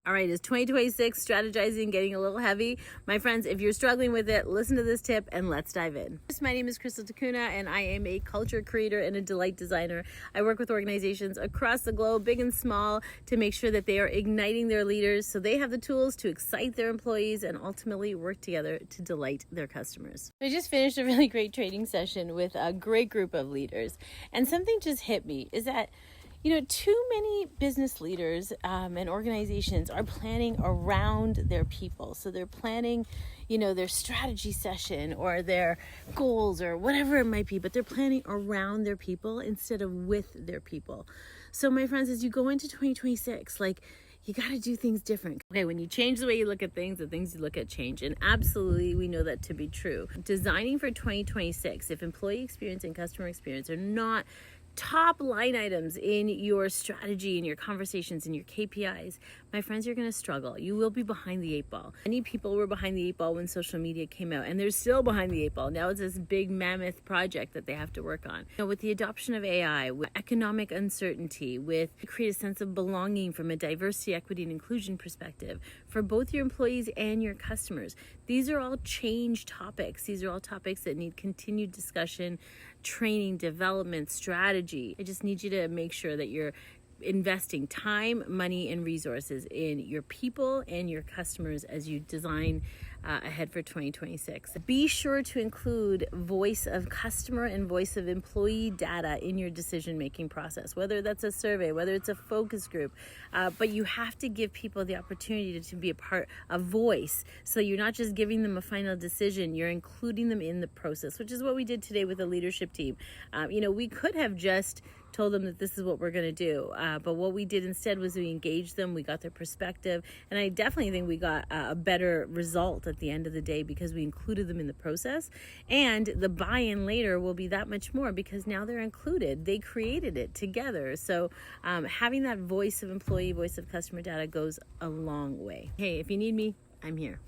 All right, is 2026 strategizing getting a little heavy? My friends, if you're struggling with it, listen to this tip and let's dive in. My name is crystaldcunha and I am a culture creator and a delight designer. I work with organizations across the globe, big and small, to make sure that they are igniting their leaders so they have the tools to excite their employees and ultimately work together to delight their customers. I just finished a really great training session with a great group of leaders, and something just hit me is that too many business leaders and organizations are planning around their people. So they're planning, their strategy session or their goals or whatever it might be, but they're planning around their people instead of with their people. So my friends, as you go into 2026, you got to do things different. Okay, when you change the way you look at things, the things you look at change. And absolutely, we know that to be true. Designing for 2026, if employee experience and customer experience are not top line items in your strategy, in your conversations, in your KPIs, my friends, you're going to struggle. You will be behind the eight ball. Many people were behind the eight ball when social media came out, and they're still behind the eight ball. Now it's this big mammoth project that they have to work on. With the adoption of AI, with economic uncertainty, with create a sense of belonging from a diversity, equity, and inclusion perspective for both your employees and your customers. These are all change topics. These are all topics that need continued discussion, training, development, strategy. I just need you to make sure that you're investing time, money, and resources in your people and your customers as you design ahead for 2026. Be sure to include voice of customer and voice of employee data in your decision-making process, whether that's a survey, whether it's a focus group, but you have to give people the opportunity to be a voice. So you're not just giving them a final decision, you're including them in the process, which is what we did today with the leadership team. We could have just told them that this is what we're going to do. But what we did instead was we engaged them, we got their perspective, and I definitely think we got a better result at the end of the day because we included them in the process, and the buy-in later will be that much more because now they're included. They created it together. So having that voice of employee, voice of customer data goes a long way. Hey, if you need me, I'm here.